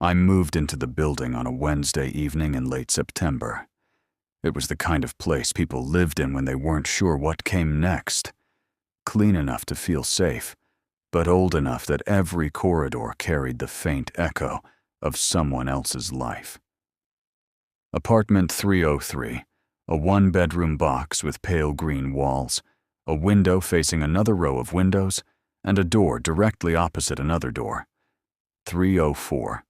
I moved into the building on a Wednesday evening in late September. It was the kind of place people lived in when they weren't sure what came next. Clean enough to feel safe, but old enough that every corridor carried the faint echo of someone else's life. Apartment 303, a one-bedroom box with pale green walls, a window facing another row of windows, and a door directly opposite another door. 304.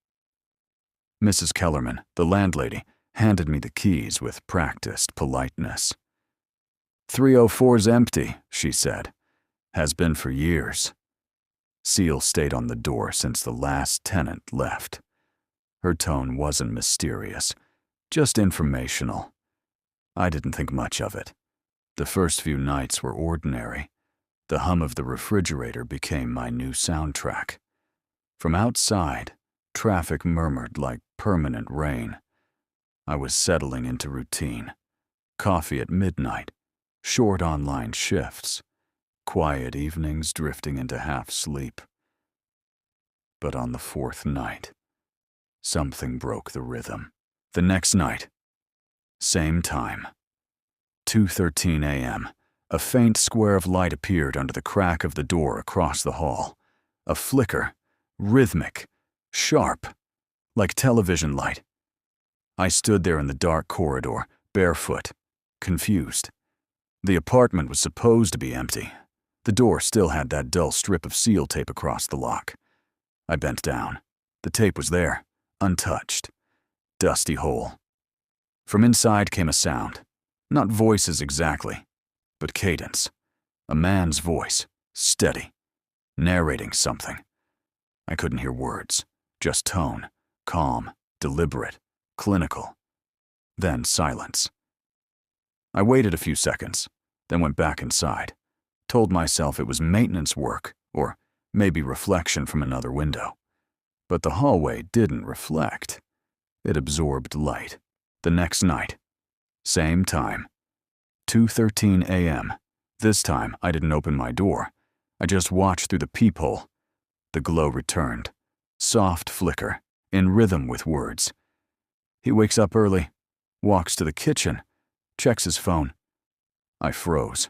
Mrs. Kellerman, the landlady, handed me the keys with practiced politeness. 304's empty, she said. Has been for years. Seal stayed on the door since the last tenant left. Her tone wasn't mysterious, just informational. I didn't think much of it. The first few nights were ordinary. The hum of the refrigerator became my new soundtrack. From outside, traffic murmured like permanent rain. I was settling into routine. Coffee at midnight, short online shifts, quiet evenings drifting into half-sleep. But on the fourth night, something broke the rhythm. The next night, same time, 2:13 a.m., a faint square of light appeared under the crack of the door across the hall. A flicker, rhythmic, sharp, like television light. I stood there in the dark corridor, barefoot, confused. The apartment was supposed to be empty. The door still had that dull strip of seal tape across the lock. I bent down. The tape was there, untouched. Dusty hole. From inside came a sound. Not voices exactly, but cadence. A man's voice, steady, narrating something. I couldn't hear words, just tone, calm, deliberate, clinical. Then silence. I waited a few seconds, then went back inside. Told myself it was maintenance work, or maybe reflection from another window. But the hallway didn't reflect. It absorbed light. The next night, same time, 2:13 a.m. This time, I didn't open my door. I just watched through the peephole. The glow returned. Soft flicker, in rhythm with words. He wakes up early, walks to the kitchen, checks his phone. I froze.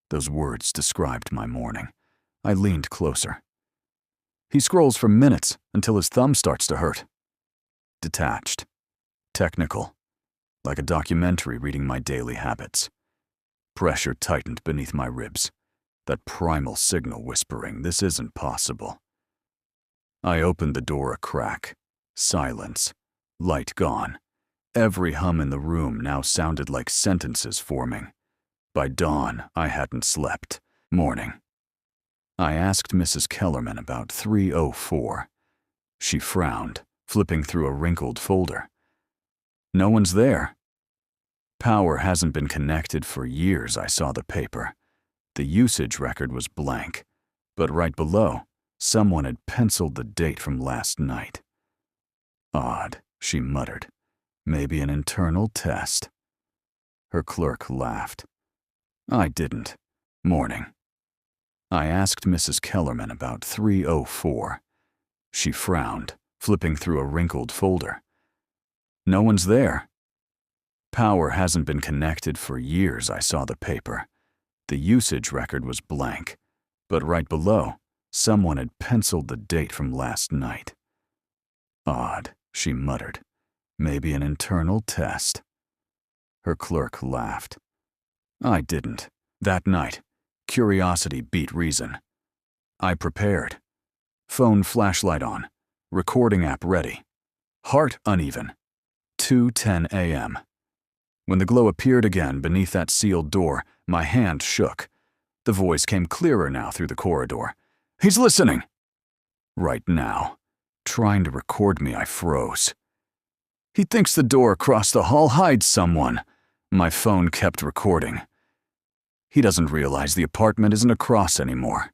Those words described my morning. I leaned closer. He scrolls for minutes until his thumb starts to hurt. Detached. Technical. Like a documentary reading my daily habits. Pressure tightened beneath my ribs. That primal signal whispering, this isn't possible. I opened the door a crack. Silence. Light gone. Every hum in the room now sounded like sentences forming. By dawn, I hadn't slept. Morning. I asked Mrs. Kellerman about 304. She frowned, flipping through a wrinkled folder. No one's there. Power hasn't been connected for years, I saw the paper. The usage record was blank, but right below, someone had penciled the date from last night. Odd, she muttered. Maybe an internal test. Her clerk laughed. I didn't. Morning. I asked Mrs. Kellerman about 304. She frowned, flipping through a wrinkled folder. No one's there. Power hasn't been connected for years, I saw the paper. The usage record was blank, but right below, someone had penciled the date from last night. Odd, she muttered. Maybe an internal test. Her clerk laughed. I didn't. That night, curiosity beat reason. I prepared. Phone flashlight on. Recording app ready. Heart uneven. 2:10 a.m. When the glow appeared again beneath that sealed door, my hand shook. The voice came clearer now through the corridor. He's listening! Right now. Trying to record me, I froze. He thinks the door across the hall hides someone. My phone kept recording. He doesn't realize the apartment isn't across anymore.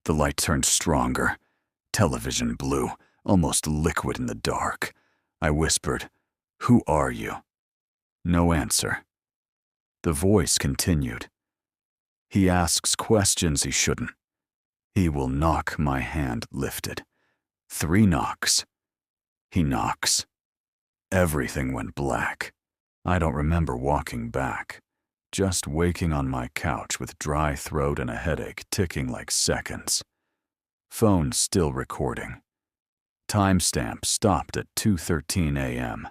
The light turned stronger. Television blue, almost liquid in the dark. I whispered, "Who are you?" No answer. The voice continued. He asks questions he shouldn't. He will knock. My hand lifted. 3 knocks. He knocks. Everything went black. I don't remember walking back, just waking on my couch with dry throat and a headache ticking like seconds. Phone still recording. Timestamp stopped at 2:13 a.m.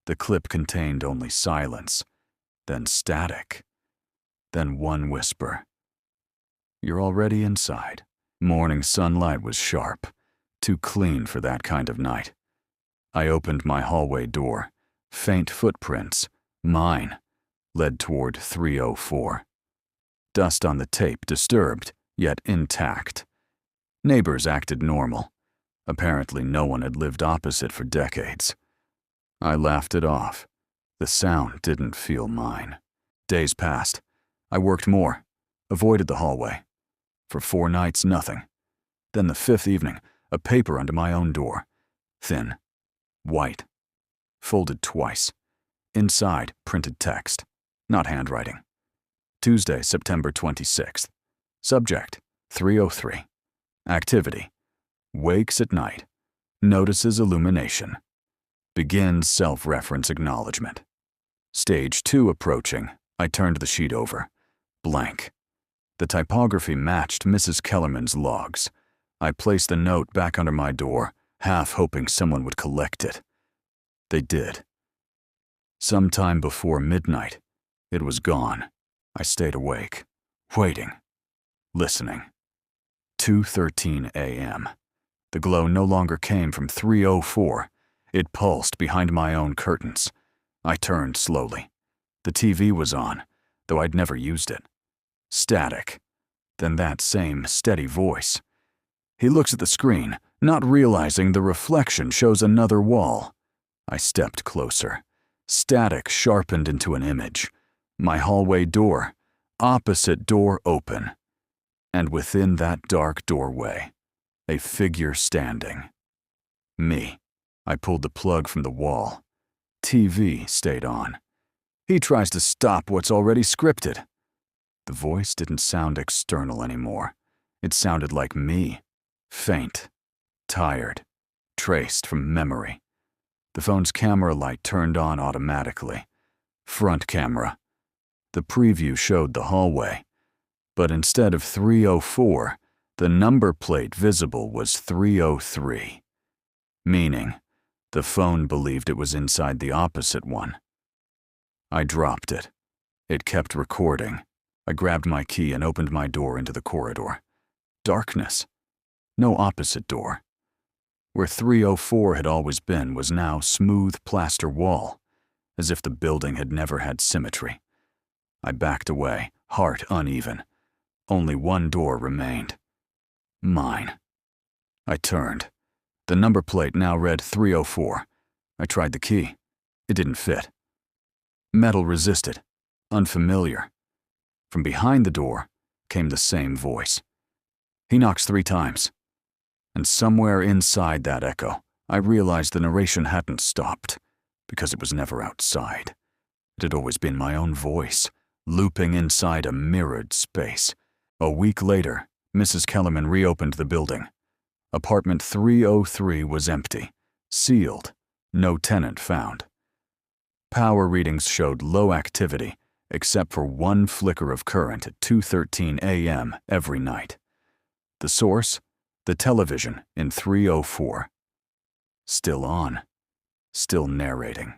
The clip contained only silence, then static, then one whisper. "You're already inside." Morning sunlight was sharp, too clean for that kind of night. I opened my hallway door. Faint footprints, mine, led toward 304. Dust on the tape disturbed, yet intact. Neighbors acted normal. Apparently no one had lived opposite for decades. I laughed it off. The sound didn't feel mine. Days passed. I worked more, avoided the hallway. For 4 nights, nothing. Then the 5th evening, a paper under my own door. Thin, white, folded twice. Inside, printed text, not handwriting. Tuesday, September 26th. Subject, 303. Activity, wakes at night, notices illumination. Begins self-reference acknowledgement. Stage 2 approaching. I turned the sheet over. Blank. The typography matched Mrs. Kellerman's logs. I placed the note back under my door, half hoping someone would collect it. They did. Sometime before midnight, it was gone. I stayed awake, waiting, listening. 2:13 a.m. The glow no longer came from 304. It pulsed behind my own curtains. I turned slowly. The TV was on, though I'd never used it. Static. Then that same steady voice. He looks at the screen, not realizing the reflection shows another wall. I stepped closer. Static sharpened into an image. My hallway door, opposite door open. And within that dark doorway, a figure standing. Me. I pulled the plug from the wall. TV stayed on. He tries to stop what's already scripted. The voice didn't sound external anymore. It sounded like me. Faint. Tired. Traced from memory. The phone's camera light turned on automatically. Front camera. The preview showed the hallway. But instead of 304, the number plate visible was 303. Meaning, the phone believed it was inside the opposite one. I dropped it. It kept recording. I grabbed my key and opened my door into the corridor. Darkness. No opposite door. Where 304 had always been was now smooth plaster wall, as if the building had never had symmetry. I backed away, heart uneven. Only one door remained. Mine. I turned. The number plate now read 304. I tried the key. It didn't fit. Metal resisted. Unfamiliar. From behind the door came the same voice. He knocks 3 times. And somewhere inside that echo, I realized the narration hadn't stopped, because it was never outside. It had always been my own voice, looping inside a mirrored space. A week later, Mrs. Kellerman reopened the building. Apartment 303 was empty, sealed, no tenant found. Power readings showed low activity, except for one flicker of current at 2:13 a.m. every night. The source? The television in 304. Still on, still narrating.